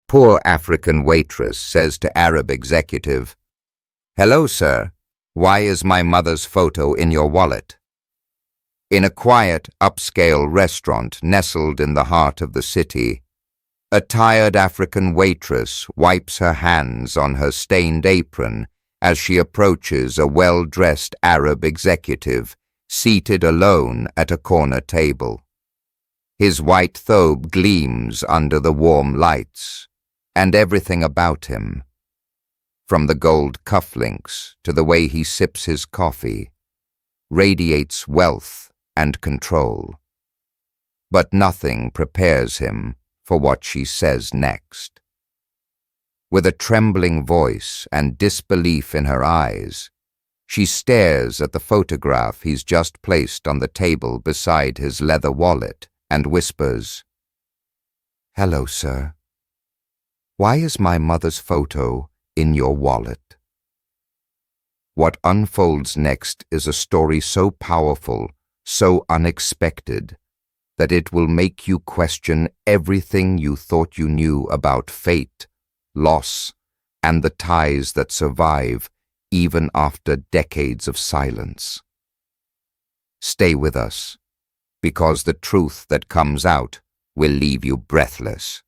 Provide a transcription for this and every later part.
Poor African waitress says to Arab executive, "Hello, sir. Why is my mother's photo in your wallet?" In a quiet, upscale restaurant nestled in the heart of the city, a tired African waitress wipes her hands on her stained apron as she approaches a well-dressed Arab executive seated alone at a corner table. His white thobe gleams under the warm lights, and everything about him, from the gold cufflinks to the way he sips his coffee, radiates wealth and control. But nothing prepares him for what she says next. With a trembling voice and disbelief in her eyes, she stares at the photograph he's just placed on the table beside his leather wallet and whispers, "Hello, sir. Why is my mother's photo in your wallet?" What unfolds next is a story so powerful, so unexpected, that it will make you question everything you thought you knew about fate, loss, and the ties that survive even after decades of silence. Stay with us, because the truth that comes out will leave you breathless.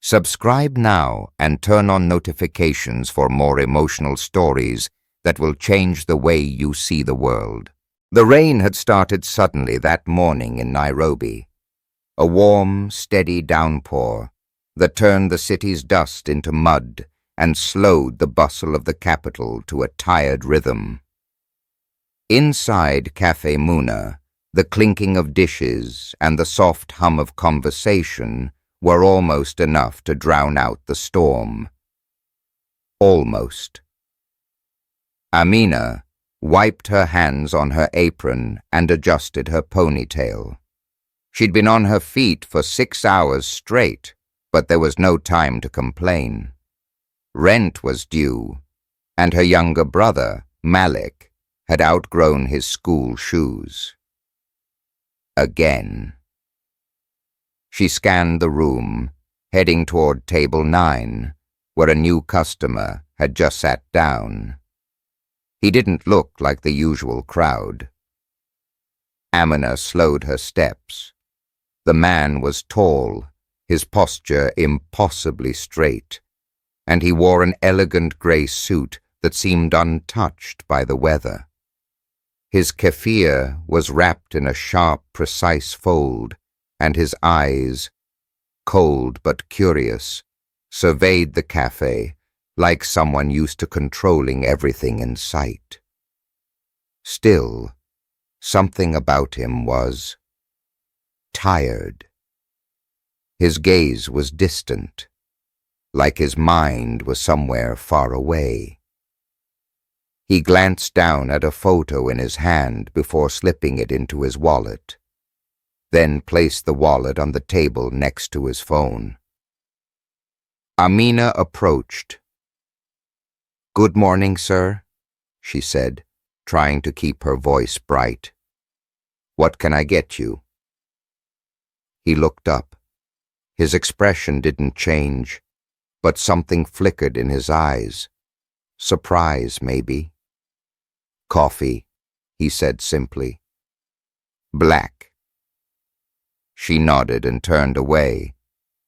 Subscribe now and turn on notifications for more emotional stories that will change the way you see the world. The rain had started suddenly that morning in Nairobi, a warm, steady downpour that turned the city's dust into mud and slowed the bustle of the capital to a tired rhythm. Inside Cafe Muna, the clinking of dishes and the soft hum of conversation were almost enough to drown out the storm. Almost. Amina wiped her hands on her apron and adjusted her ponytail. She'd been on her feet for 6 hours straight, but there was no time to complain. Rent was due, and her younger brother, Malik, had outgrown his school shoes. Again. She scanned the room, heading toward table 9, where a new customer had just sat down. He didn't look like the usual crowd. Amina slowed her steps. The man was tall, his posture impossibly straight, and he wore an elegant grey suit that seemed untouched by the weather. His keffiyeh was wrapped in a sharp, precise fold, and his eyes, cold but curious, surveyed the cafe like someone used to controlling everything in sight. Still, something about him was tired. His gaze was distant, like his mind was somewhere far away. He glanced down at a photo in his hand before slipping it into his wallet, then placed the wallet on the table next to his phone. Amina approached. "Good morning, sir," she said, trying to keep her voice bright. "What can I get you?" He looked up. His expression didn't change, but something flickered in his eyes. Surprise, maybe. "Coffee," he said simply. "Black." She nodded and turned away,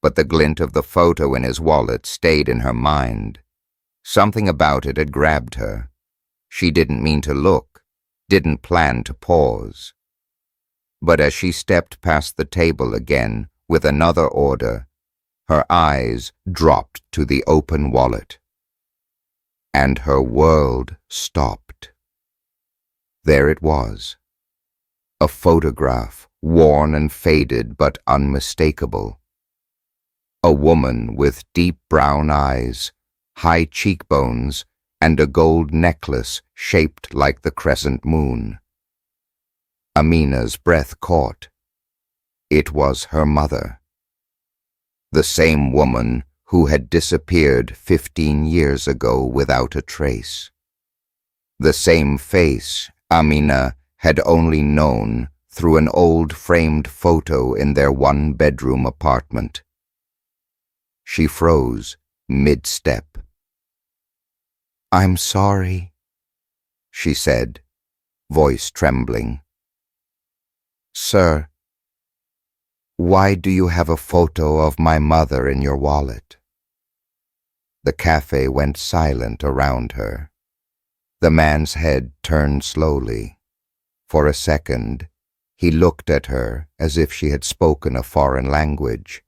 but the glint of the photo in his wallet stayed in her mind. Something about it had grabbed her. She didn't mean to look, didn't plan to pause. But as she stepped past the table again with another order, her eyes dropped to the open wallet. And her world stopped. There it was. A photograph, worn and faded but unmistakable. A woman with deep brown eyes, high cheekbones, and a gold necklace shaped like the crescent moon. Amina's breath caught. It was her mother. The same woman who had disappeared 15 years ago without a trace. The same face Amina had only known through an old framed photo in their one-bedroom apartment. She froze mid-step. "I'm sorry," she said, voice trembling. "Sir, why do you have a photo of my mother in your wallet?" The cafe went silent around her. The man's head turned slowly. For a second, he looked at her as if she had spoken a foreign language.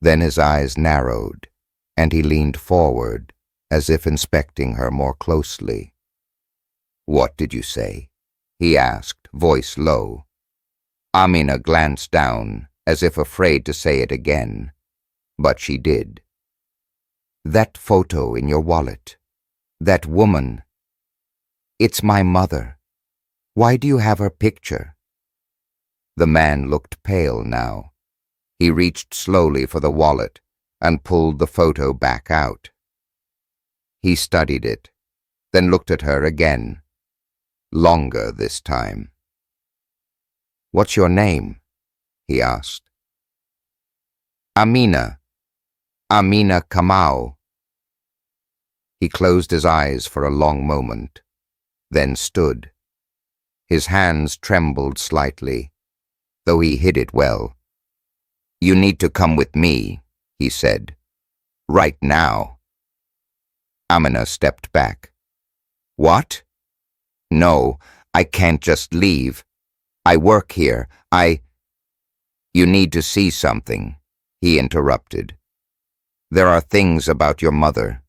Then his eyes narrowed, and he leaned forward, as if inspecting her more closely. "What did you say?" he asked, voice low. Amina glanced down, as if afraid to say it again, but she did. "That photo in your wallet, that woman, it's my mother. Why do you have her picture?" The man looked pale now. He reached slowly for the wallet and pulled the photo back out. He studied it, then looked at her again, longer this time. "What's your name?" he asked. "Amina. Amina Kamau." He closed his eyes for a long moment, then stood. His hands trembled slightly, though he hid it well. "You need to come with me," he said. "Right now." Amina stepped back. "What?" "No, I can't just leave. I work here. You need to see something," he interrupted. "There are things about your mother,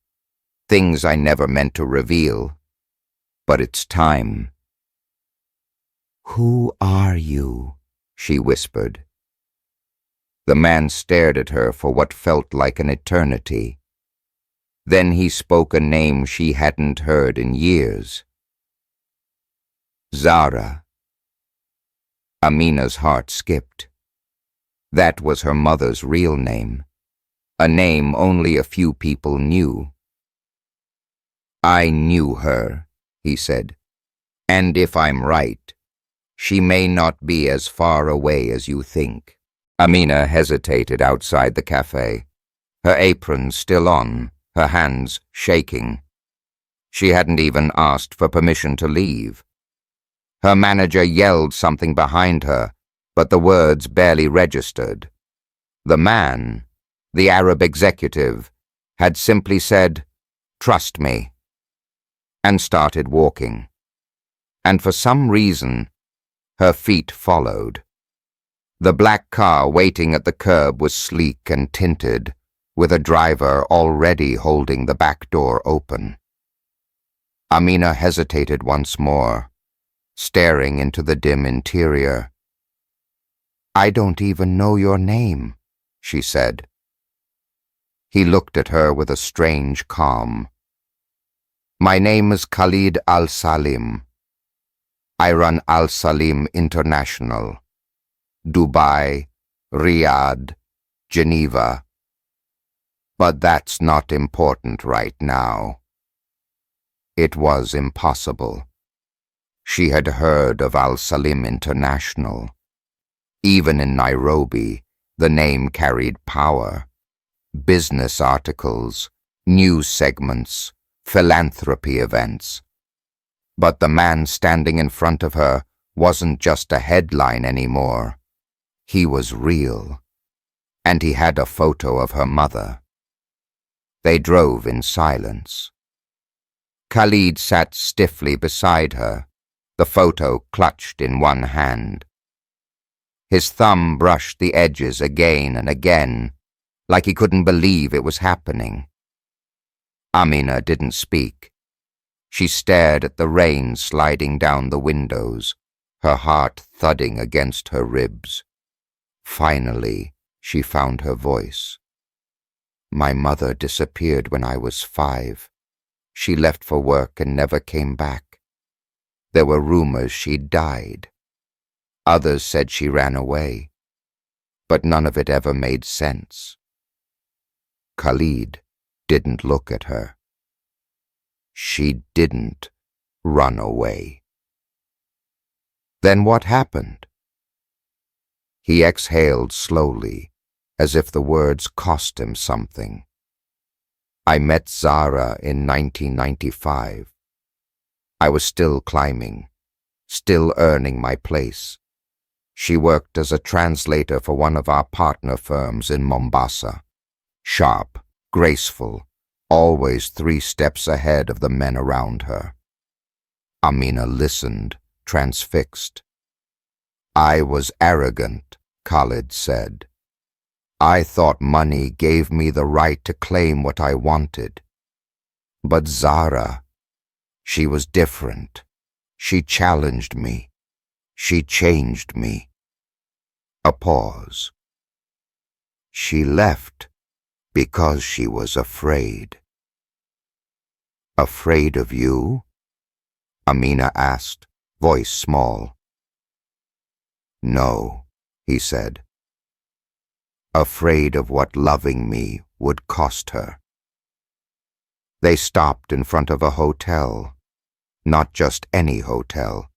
things I never meant to reveal, but it's time." "Who are you?" she whispered. The man stared at her for what felt like an eternity. Then he spoke a name she hadn't heard in years. Zara. Amina's heart skipped. That was her mother's real name, a name only a few people knew. "I knew her," he said, "and if I'm right, she may not be as far away as you think." Amina hesitated outside the cafe, her apron still on, her hands shaking. She hadn't even asked for permission to leave. Her manager yelled something behind her, but the words barely registered. The man, the Arab executive, had simply said, "Trust me," and started walking. And for some reason, her feet followed. The black car waiting at the curb was sleek and tinted, with a driver already holding the back door open. Amina hesitated once more, staring into the dim interior. "I don't even know your name," she said. He looked at her with a strange calm. "My name is Khalid Al-Salim. I run Al-Salim International. Dubai, Riyadh, Geneva. But that's not important right now." It was impossible. She had heard of Al-Salim International. Even in Nairobi, the name carried power. Business articles, news segments, philanthropy events. But the man standing in front of her wasn't just a headline anymore. He was real, and he had a photo of her mother. They drove in silence. Khalid sat stiffly beside her, the photo clutched in one hand. His thumb brushed the edges again and again, like he couldn't believe it was happening. Amina didn't speak. She stared at the rain sliding down the windows, her heart thudding against her ribs. Finally, she found her voice. "My mother disappeared when I was 5. She left for work and never came back. There were rumors she'd died. Others said she ran away, but none of it ever made sense." Khalid didn't look at her. "She didn't run away." "Then what happened?" He exhaled slowly, as if the words cost him something. I met Zara in 1995. I was still climbing, still earning my place. She worked as a translator for one of our partner firms in Mombasa. Sharp, graceful, always 3 steps ahead of the men around her. Amina listened, transfixed. I was arrogant, Khalid said. I thought money gave me the right to claim what I wanted. But Zara, she was different. She challenged me. She changed me. A pause. She left because she was afraid. Afraid of you? Amina asked, voice small. No, he said. Afraid of what loving me would cost her. They stopped in front of a hotel, not just any hotel,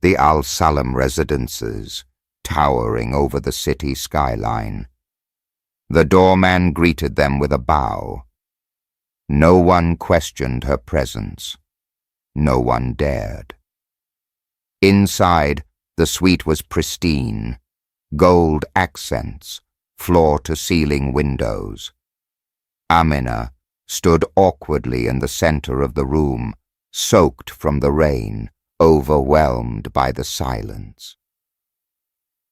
the Al Salam residences, towering over the city skyline. The doorman greeted them with a bow. No one questioned her presence. No one dared. Inside, the suite was pristine, gold accents, floor-to-ceiling windows. Amina stood awkwardly in the center of the room, soaked from the rain, overwhelmed by the silence.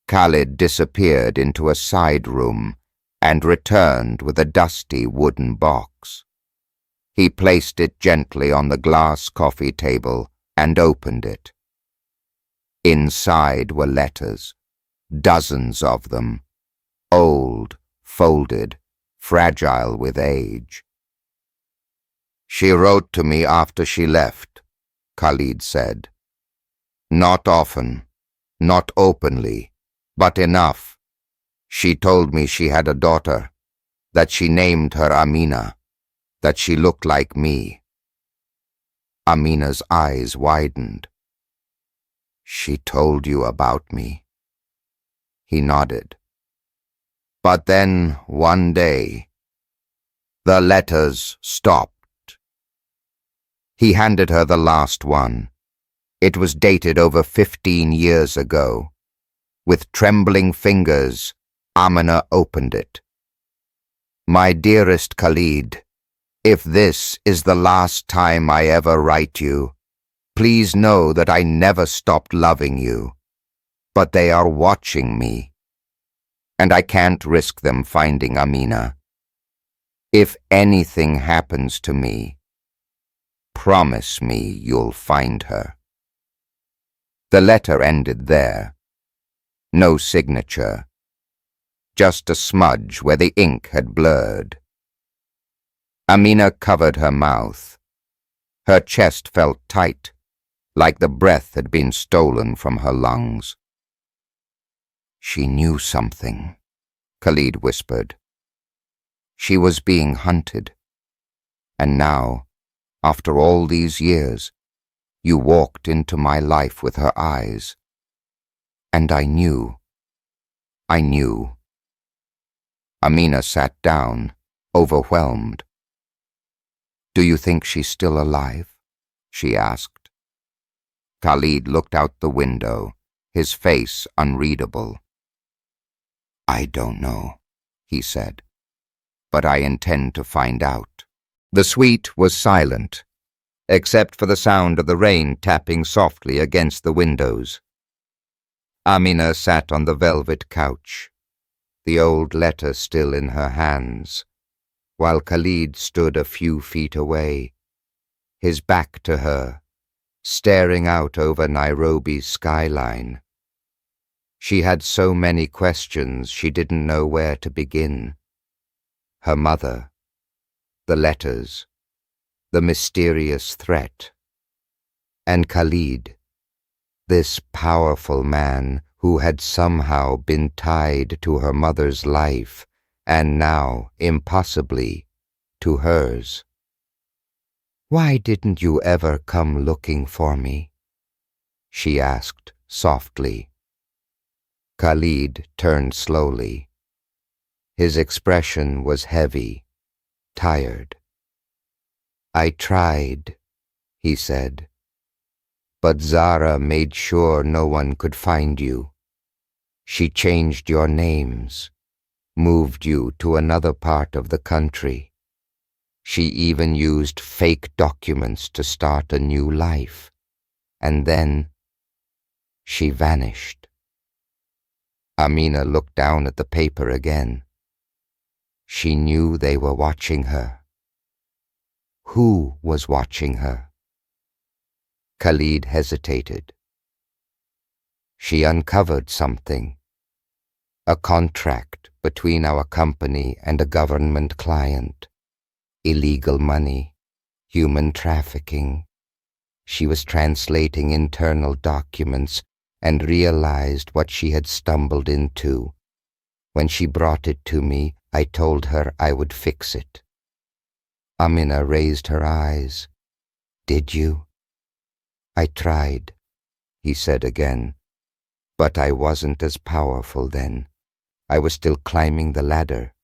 Khalid disappeared into a side room and returned with a dusty wooden box. He placed it gently on the glass coffee table and opened it. Inside were letters, dozens of them, old, folded, fragile with age. She wrote to me after she left, Khalid said. Not often, not openly, but enough. She told me she had a daughter, that she named her Amina, that she looked like me. Amina's eyes widened. She told you about me. He nodded. But then, one day, the letters stopped. He handed her the last one. It was dated over 15 years ago. With trembling fingers, Amina opened it. My dearest Khalid, if this is the last time I ever write you, please know that I never stopped loving you. But they are watching me, and I can't risk them finding Amina. If anything happens to me, promise me you'll find her. The letter ended there. No signature. Just a smudge where the ink had blurred. Amina covered her mouth. Her chest felt tight, like the breath had been stolen from her lungs. She knew something, Khalid whispered. She was being hunted. And now, after all these years, you walked into my life with her eyes. And I knew. Amina sat down, overwhelmed. Do you think she's still alive? She asked. Khalid looked out the window, his face unreadable. I don't know, he said, but I intend to find out. The suite was silent, except for the sound of the rain tapping softly against the windows. Amina sat on the velvet couch, the old letter still in her hands, while Khalid stood a few feet away, his back to her, staring out over Nairobi's skyline. She had so many questions she didn't know where to begin. Her mother, the letters, the mysterious threat, and Khalid, this powerful man who had somehow been tied to her mother's life and now, impossibly, to hers. Why didn't you ever come looking for me? She asked softly. Khalid turned slowly. His expression was heavy, tired. "I tried," he said, "but Zara made sure no one could find you. She changed your names, moved you to another part of the country. She even used fake documents to start a new life. And then she vanished." Amina looked down at the paper again. She knew they were watching her. Who was watching her? Khalid hesitated. She uncovered something. A contract between our company and a government client. Illegal money, human trafficking. She was translating internal documents and realized what she had stumbled into. When she brought it to me, I told her I would fix it. Amina raised her eyes. "Did you?" "I tried," he said again. "But I wasn't as powerful then. I was still climbing the ladder.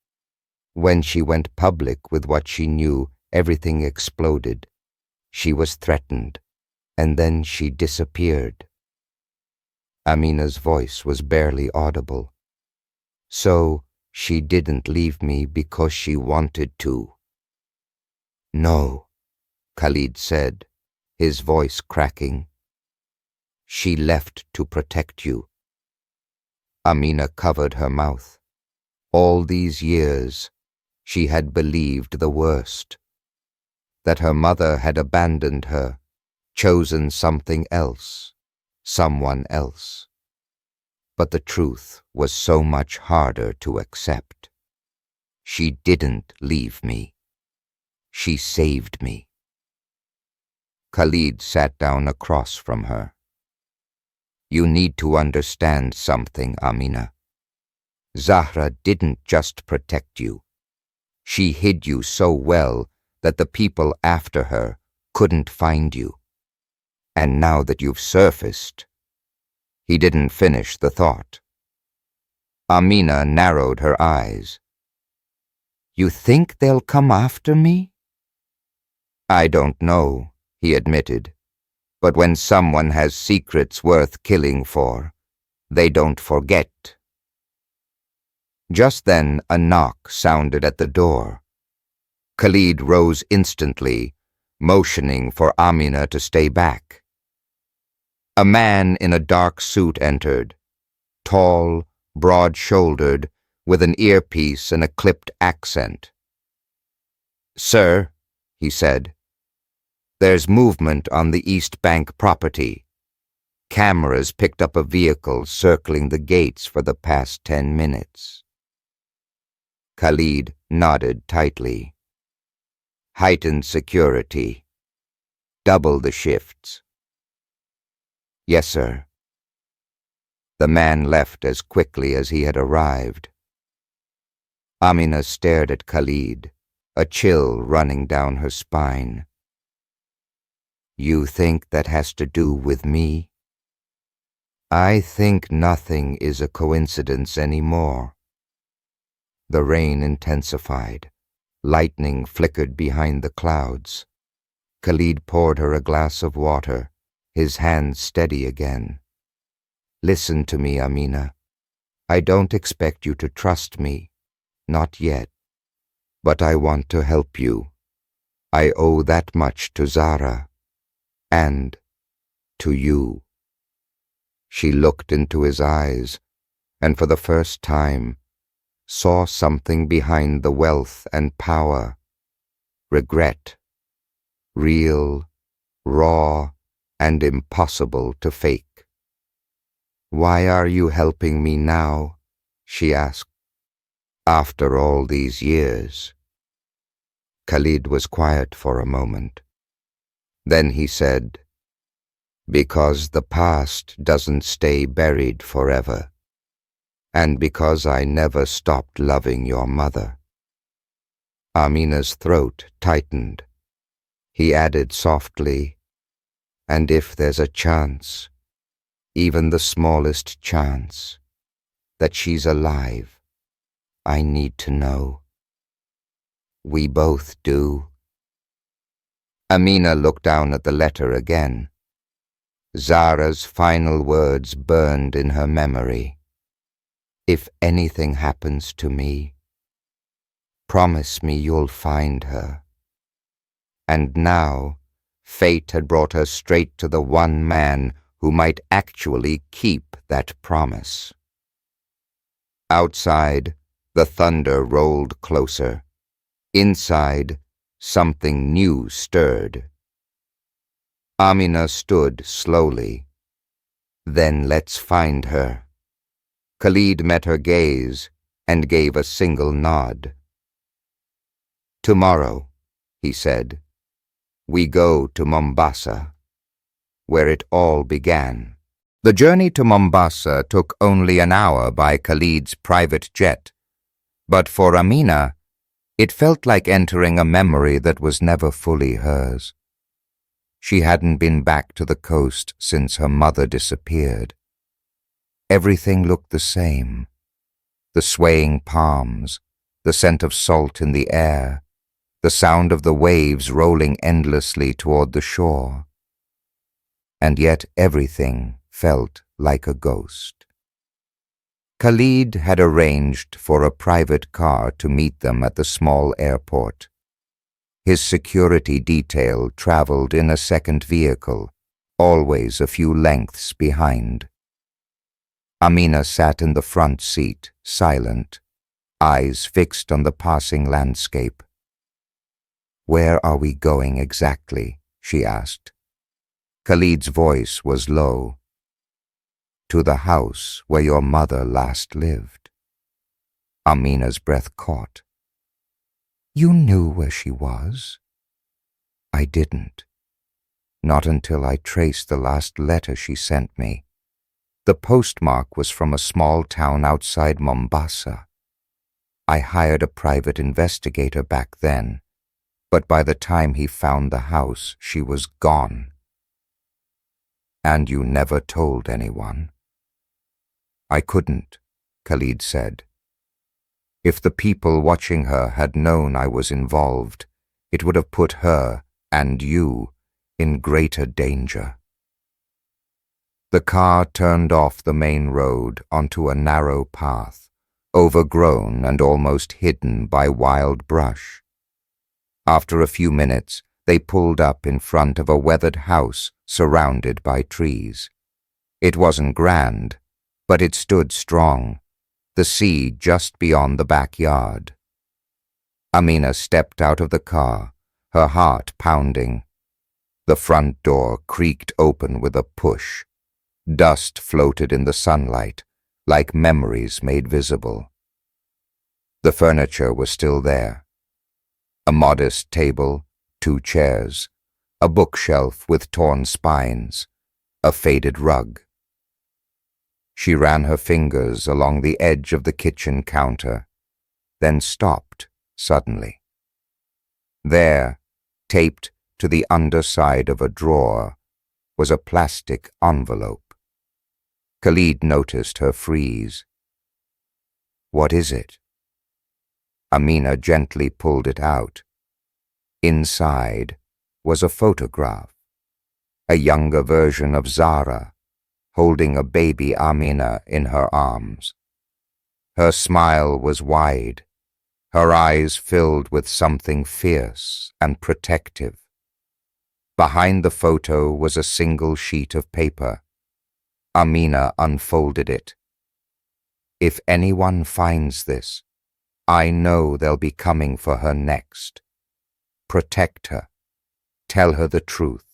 When she went public with what she knew, everything exploded. She was threatened, and then she disappeared." Amina's voice was barely audible. "So she didn't leave me because she wanted to?" "No," Khalid said, his voice cracking. "She left to protect you." Amina covered her mouth. All these years, she had believed the worst. That her mother had abandoned her, chosen something else, someone else. But the truth was so much harder to accept. She didn't leave me. She saved me. Khalid sat down across from her. "You need to understand something, Amina. Zahra didn't just protect you. She hid you so well that the people after her couldn't find you. And now that you've surfaced..." He didn't finish the thought. Amina narrowed her eyes. "You think they'll come after me?" "I don't know," he admitted. "But when someone has secrets worth killing for, they don't forget." Just then a knock sounded at the door. Khalid rose instantly, motioning for Amina to stay back. A man in a dark suit entered, tall, broad-shouldered, with an earpiece and a clipped accent. "Sir," he said, "there's movement on the East Bank property. Cameras picked up a vehicle circling the gates for the past 10 minutes. Khalid nodded tightly. "Heightened security. Double the shifts." "Yes, sir." The man left as quickly as he had arrived. Amina stared at Khalid, a chill running down her spine. "You think that has to do with me?" "I think nothing is a coincidence anymore." The rain intensified. Lightning flickered behind the clouds. Khalid poured her a glass of water, his hands steady again. "Listen to me, Amina. I don't expect you to trust me. Not yet. But I want to help you. I owe that much to Zara. And to you." She looked into his eyes, and for the first time, saw something behind the wealth and power. Regret. Real, raw, and impossible to fake. "Why are you helping me now?" she asked. "After all these years." Khalid was quiet for a moment. Then he said, "Because the past doesn't stay buried forever. And because I never stopped loving your mother." Amina's throat tightened. He added softly, "And if there's a chance, even the smallest chance, that she's alive, I need to know. We both do. Amina looked down at the letter again. Zara's final words burned in her memory. If anything happens to me, promise me you'll find her. And now, fate had brought her straight to the one man who might actually keep that promise. Outside, the thunder rolled closer. Inside, something new stirred. Amina stood slowly. Then let's find her. Khalid met her gaze and gave a single nod. Tomorrow, he said, we go to Mombasa, where it all began. The journey to Mombasa took only an hour by Khalid's private jet, but for Amina, it felt like entering a memory that was never fully hers. She hadn't been back to the coast since her mother disappeared. Everything looked the same. The swaying palms, the scent of salt in the air, the sound of the waves rolling endlessly toward the shore. And yet everything felt like a ghost. Khalid had arranged for a private car to meet them at the small airport. His security detail traveled in a second vehicle, always a few lengths behind. Amina sat in the front seat, silent, eyes fixed on the passing landscape. Where are we going exactly? She asked. Khalid's voice was low. To the house where your mother last lived. Amina's breath caught. You knew where she was? I didn't. Not until I traced the last letter she sent me. The postmark was from a small town outside Mombasa. I hired a private investigator back then, but by the time he found the house, she was gone. And you never told anyone? I couldn't, Khalid said. If the people watching her had known I was involved, it would have put her and you in greater danger. The car turned off the main road onto a narrow path, overgrown and almost hidden by wild brush. After a few minutes, they pulled up in front of a weathered house surrounded by trees. It wasn't grand, but it stood strong, the sea just beyond the backyard. Amina stepped out of the car, her heart pounding. The front door creaked open with a push. Dust floated in the sunlight, like memories made visible. The furniture was still there. A modest table, 2 chairs, a bookshelf with torn spines, a faded rug. She ran her fingers along the edge of the kitchen counter, then stopped suddenly. There, taped to the underside of a drawer, was a plastic envelope. Khalid noticed her freeze. What is it? Amina gently pulled it out. Inside was a photograph, a younger version of Zara, holding a baby Amina in her arms. Her smile was wide, her eyes filled with something fierce and protective. Behind the photo was a single sheet of paper. Amina unfolded it. If anyone finds this, I know they'll be coming for her next. Protect her. Tell her the truth,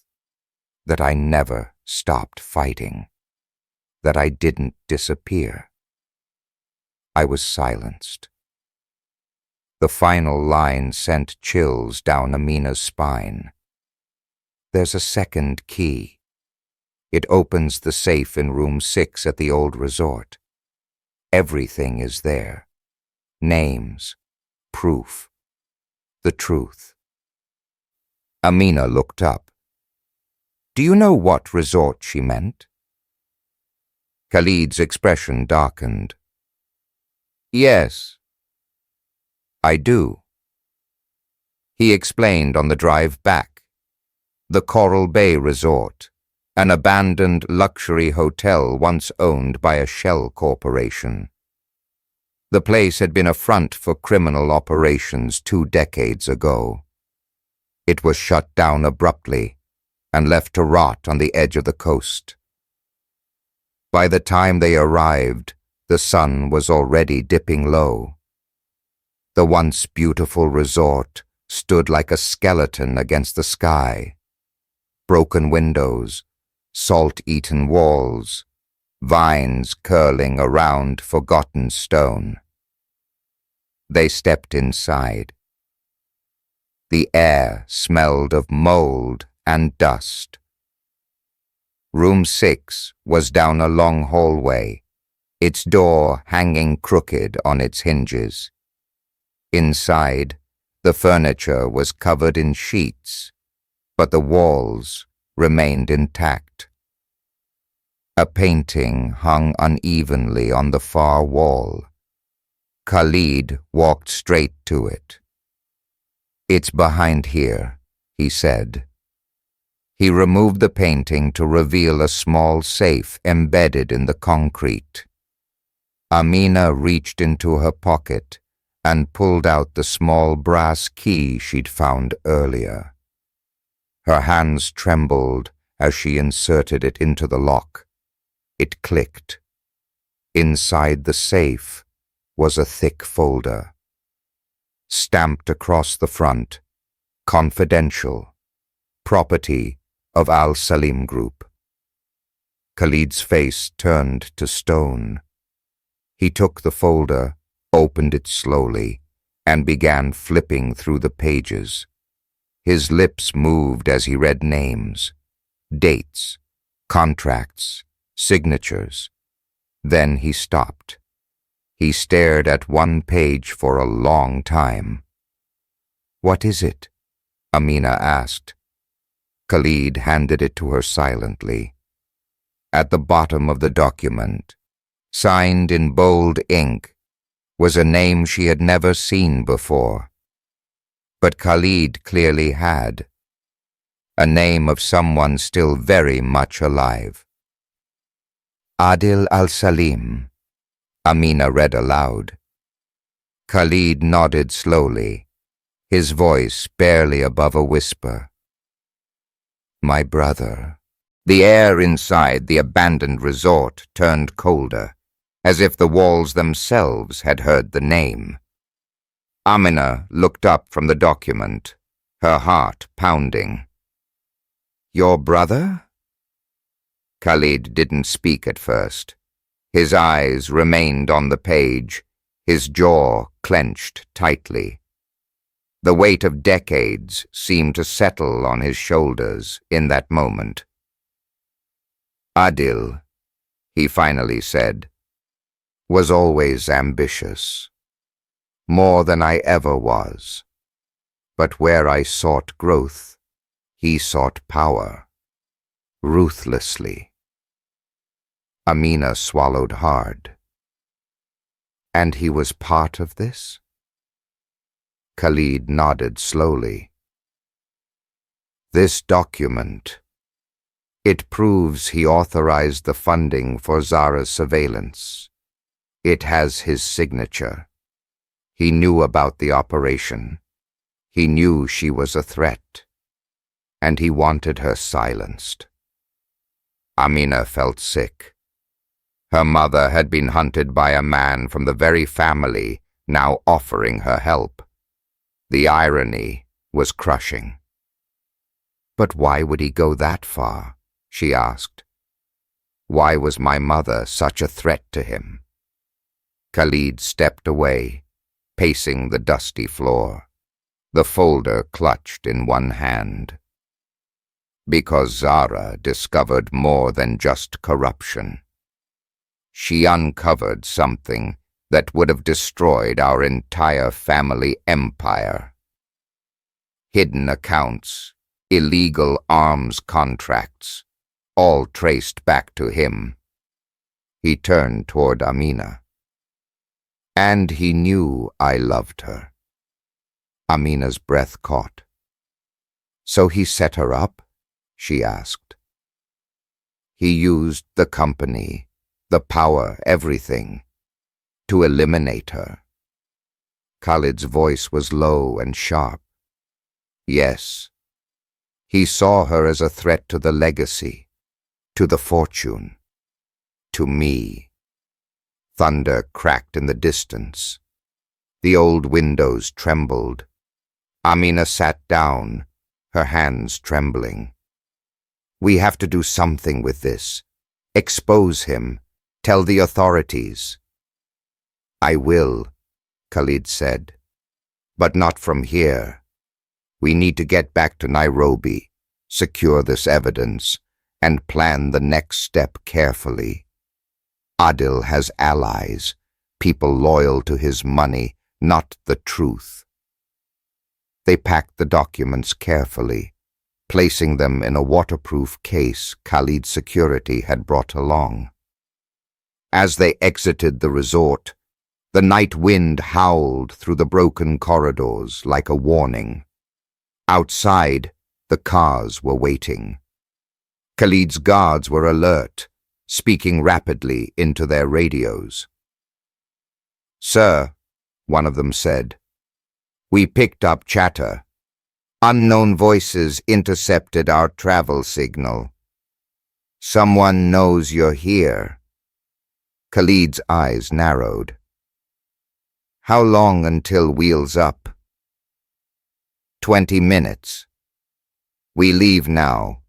that I never stopped fighting, that I didn't disappear. I was silenced. The final line sent chills down Amina's spine. There's a second key. It opens the safe in room 6 at the old resort. Everything is there. Names, proof, the truth. Amina looked up. Do you know what resort she meant? Khalid's expression darkened. Yes, I do. He explained on the drive back. The Coral Bay Resort, an abandoned luxury hotel once owned by a shell corporation. The place had been a front for criminal operations 2 decades ago. It was shut down abruptly and left to rot on the edge of the coast. By the time they arrived, the sun was already dipping low. The once beautiful resort stood like a skeleton against the sky. Broken windows, salt-eaten walls, vines curling around forgotten stone. They stepped inside. The air smelled of mold and dust. Room 6 was down a long hallway, its door hanging crooked on its hinges. Inside, the furniture was covered in sheets, but the walls remained intact. A painting hung unevenly on the far wall. Khalid walked straight to it. "It's behind here," he said. He removed the painting to reveal a small safe embedded in the concrete. Amina reached into her pocket and pulled out the small brass key she'd found earlier. Her hands trembled as she inserted it into the lock. It clicked. Inside the safe was a thick folder. Stamped across the front, "Confidential, property of Al Salim Group." Khalid's face turned to stone. He took the folder, opened it slowly, and began flipping through the pages. His lips moved as he read names, dates, contracts, signatures. Then he stopped. He stared at one page for a long time. "What is it?" Amina asked. Khalid handed it to her silently. At the bottom of the document, signed in bold ink, was a name she had never seen before. But Khalid clearly had. A name of someone still very much alive. "Adil Al-Salim," Amina read aloud. Khalid nodded slowly, his voice barely above a whisper. "My brother." The air inside the abandoned resort turned colder, as if the walls themselves had heard the name. Amina looked up from the document, her heart pounding. "Your brother?" Khalid didn't speak at first. His eyes remained on the page, his jaw clenched tightly. The weight of decades seemed to settle on his shoulders in that moment. "Adil," he finally said, "was always ambitious. More than I ever was. But where I sought growth, he sought power. Ruthlessly." Amina swallowed hard. "And he was part of this?" Khalid nodded slowly. "This document, it proves he authorized the funding for Zara's surveillance. It has his signature. He knew about the operation. He knew she was a threat. And he wanted her silenced." Amina felt sick. Her mother had been hunted by a man from the very family now offering her help. The irony was crushing. "But why would he go that far?" she asked. "Why was my mother such a threat to him?" Khalid stepped away, pacing the dusty floor, the folder clutched in one hand. "Because Zara discovered more than just corruption. She uncovered something that would have destroyed our entire family empire. Hidden accounts, illegal arms contracts, all traced back to him." He turned toward Amina. "And he knew I loved her." Amina's breath caught. So he set her up? She asked. He used the company, the power, everything, to eliminate her. Khalid's voice was low and sharp. Yes. He saw her as a threat to the legacy, to the fortune, to me. Thunder cracked in the distance. The old windows trembled. Amina sat down, her hands trembling. We have to do something with this. Expose him. Tell the authorities. I will, Khalid said. But not from here. We need to get back to Nairobi, secure this evidence, and plan the next step carefully. Adil has allies, people loyal to his money, not the truth. They packed the documents carefully, placing them in a waterproof case Khalid's security had brought along. As they exited the resort, the night wind howled through the broken corridors like a warning. Outside, the cars were waiting. Khalid's guards were alert, speaking rapidly into their radios. Sir, one of them said, we picked up chatter. Unknown voices intercepted our travel signal. Someone knows you're here. Khalid's eyes narrowed. How long until Wheels Up? 20 minutes. We leave now,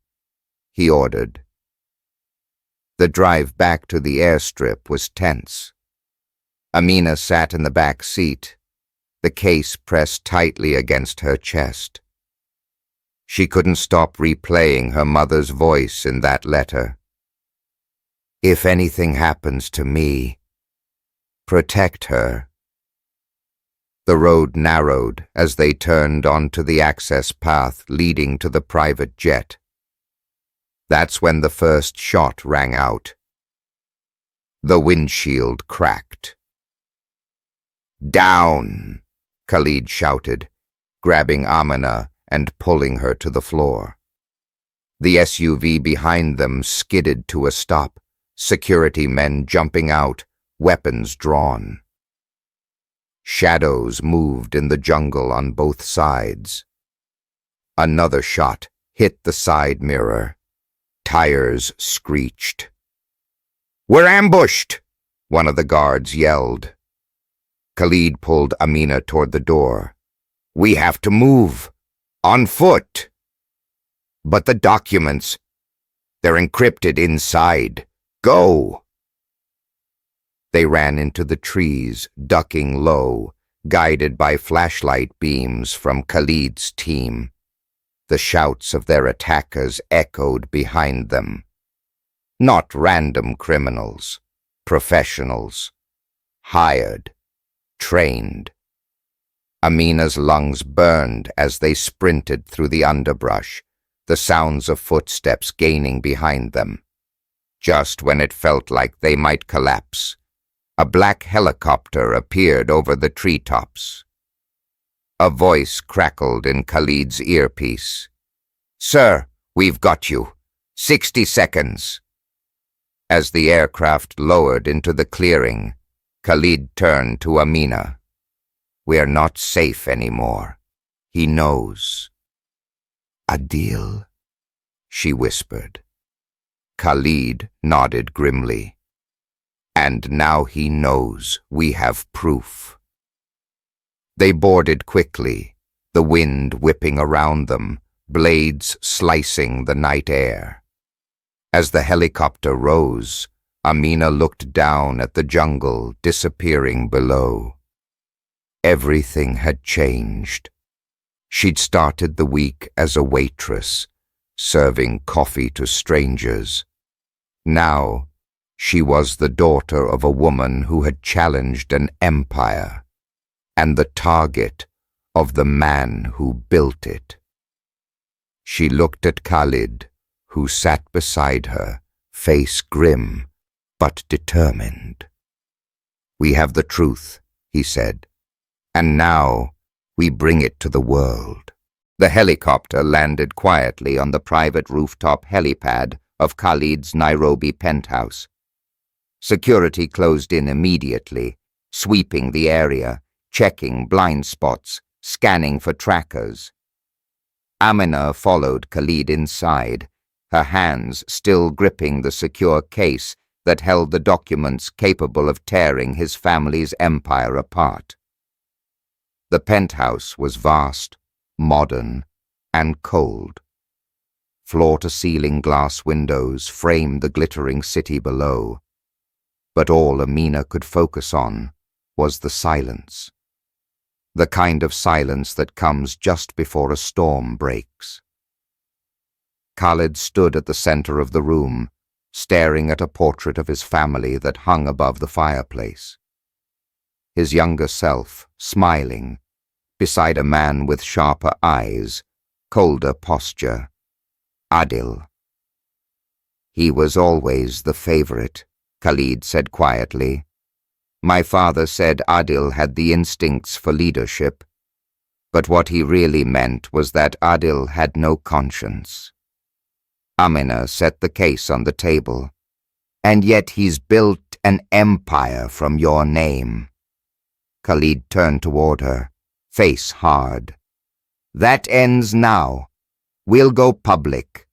he ordered. The drive back to the airstrip was tense. Amina sat in the back seat, the case pressed tightly against her chest. She couldn't stop replaying her mother's voice in that letter. If anything happens to me, protect her. The road narrowed as they turned onto the access path leading to the private jet. That's when the first shot rang out. The windshield cracked. Down, Khalid shouted, grabbing Amina and pulling her to the floor. The SUV behind them skidded to a stop, security men jumping out, weapons drawn. Shadows moved in the jungle on both sides. Another shot hit the side mirror. Tires screeched. We're ambushed, one of the guards yelled. Khalid pulled Amina toward the door. We have to move. On foot. But the documents, they're encrypted inside. Go. They ran into the trees, ducking low, guided by flashlight beams from Khalid's team. The shouts of their attackers echoed behind them. Not random criminals, professionals, hired, trained. Amina's lungs burned as they sprinted through the underbrush, the sounds of footsteps gaining behind them. Just when it felt like they might collapse, a black helicopter appeared over the treetops. A voice crackled in Khalid's earpiece. Sir, we've got you. 60 seconds. As the aircraft lowered into the clearing, Khalid turned to Amina. We're not safe anymore. He knows. Adil, she whispered. Khalid nodded grimly. And now he knows we have proof. They boarded quickly, the wind whipping around them, blades slicing the night air. As the helicopter rose, Amina looked down at the jungle disappearing below. Everything had changed. She'd started the week as a waitress, serving coffee to strangers. Now, she was the daughter of a woman who had challenged an empire, and the target of the man who built it. She looked at Khalid, who sat beside her, face grim but determined. We have the truth, he said, and now We bring it to the world. The helicopter landed quietly on the private rooftop helipad of Khalid's Nairobi penthouse. Security closed in immediately, sweeping the area, checking blind spots, scanning for trackers. Amina followed Khalid inside, her hands still gripping the secure case that held the documents capable of tearing his family's empire apart. The penthouse was vast, modern, and cold. Floor-to-ceiling glass windows framed the glittering city below, but all Amina could focus on was the silence. The kind of silence that comes just before a storm breaks. Khalid stood at the center of the room, staring at a portrait of his family that hung above the fireplace. His younger self, smiling, beside a man with sharper eyes, colder posture, Adil. He was always the favorite, Khalid said quietly. My father said Adil had the instincts for leadership, but what he really meant was that Adil had no conscience. Amina set the case on the table. And yet he's built an empire from your name. Khalid turned toward her, face hard. That ends now. We'll go public.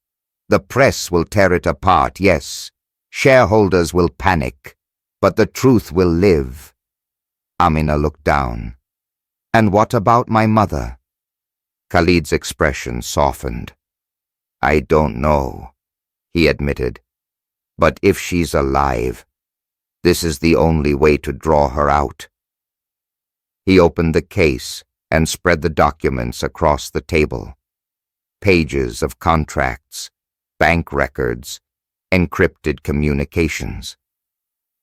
The press will tear it apart, yes. Shareholders will panic, but the truth will live. Amina looked down. And what about my mother? Khalid's expression softened. I don't know, he admitted. But if she's alive, this is the only way to draw her out. He opened the case and spread the documents across the table. Pages of contracts, bank records, encrypted communications.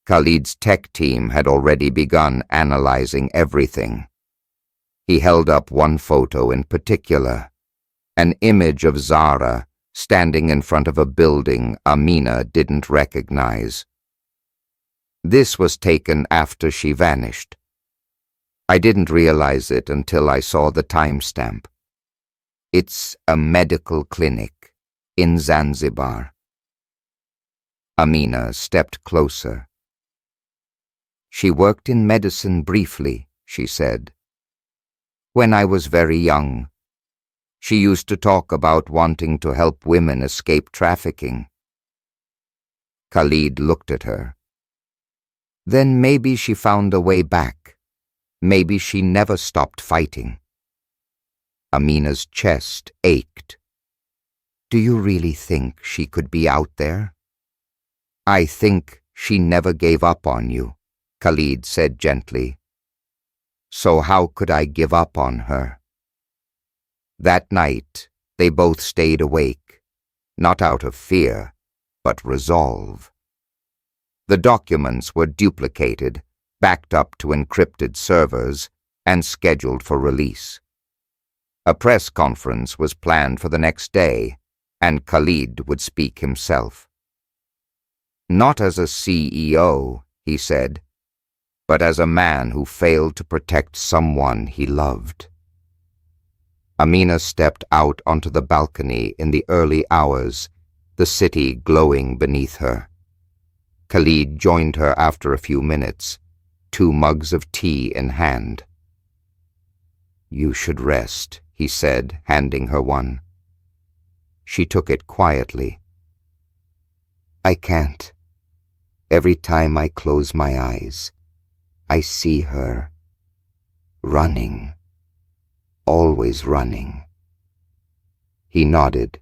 Khalid's tech team had already begun analyzing everything. He held up one photo in particular, an image of Zara standing in front of a building Amina didn't recognize. This was taken after she vanished. I didn't realize it until I saw the timestamp. It's a medical clinic in Zanzibar. Amina stepped closer. She worked in medicine briefly, she said. When I was very young, she used to talk about wanting to help women escape trafficking. Khalid looked at her. Then maybe she found a way back. Maybe she never stopped fighting. Amina's chest ached. Do you really think she could be out there? I think she never gave up on you, Khalid said gently. So how could I give up on her? That night, they both stayed awake, not out of fear, but resolve. The documents were duplicated, backed up to encrypted servers, and scheduled for release. A press conference was planned for the next day, and Khalid would speak himself. Not as a CEO, he said, but as a man who failed to protect someone he loved. Amina stepped out onto the balcony in the early hours, the city glowing beneath her. Khalid joined her after a few minutes, 2 mugs of tea in hand. You should rest, he said, handing her one. She took it quietly. I can't. Every time I close my eyes, I see her running. Always running. He nodded.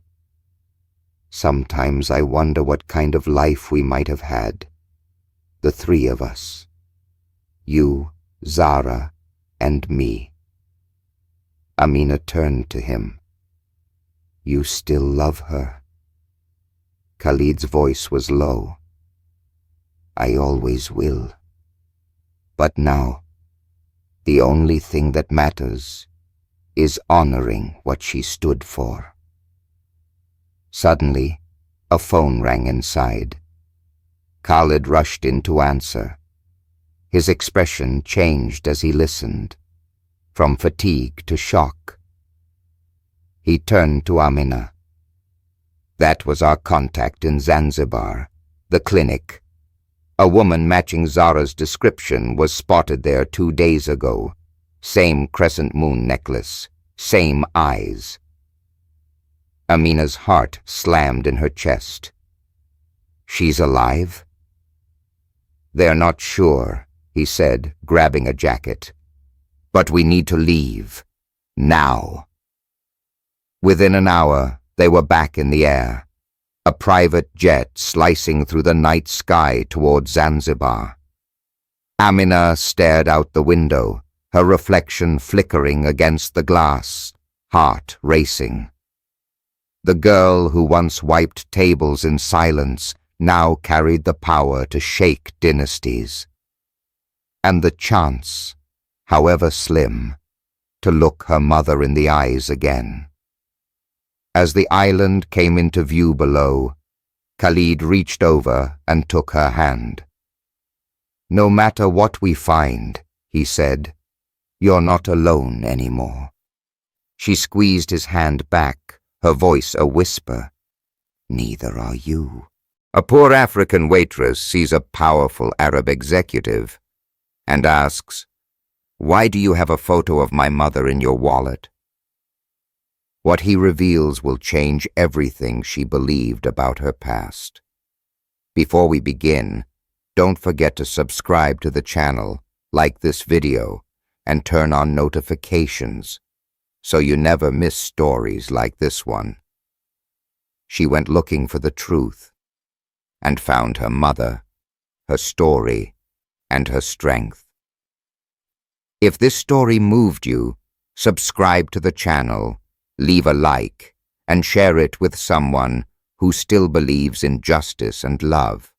Sometimes I wonder what kind of life we might have had, the 3 of us. You, Zara, and me. Amina turned to him. You still love her? Khalid's voice was low. I always will. But now, the only thing that matters is honoring what she stood for. Suddenly, a phone rang inside. Khalid rushed in to answer. His expression changed as he listened. from fatigue to shock. He turned to Amina. That was our contact in Zanzibar, the clinic. A woman matching Zara's description was spotted there 2 days ago. Same crescent moon necklace, same eyes. Amina's heart slammed in her chest. She's alive? They're not sure, he said, grabbing a jacket. But we need to leave. Now. Within an hour, they were back in the air. A private jet slicing through the night sky toward Zanzibar. Amina stared out the window, her reflection flickering against the glass, heart racing. The girl who once wiped tables in silence now carried the power to shake dynasties. And the chance, however slim, to look her mother in the eyes again. As the island came into view below, Khalid reached over and took her hand. No matter what we find, he said, you're not alone anymore. She squeezed his hand back, her voice a whisper. Neither are you. A poor African waitress sees a powerful Arab executive and asks, "Why do you have a photo of my mother in your wallet?" What he reveals will change everything she believed about her past. Before we begin, don't forget to subscribe to the channel, like this video, and turn on notifications so you never miss stories like this one. She went looking for the truth and found her mother, her story, and her strength. If this story moved you, subscribe to the channel, leave a like, and share it with someone who still believes in justice and love.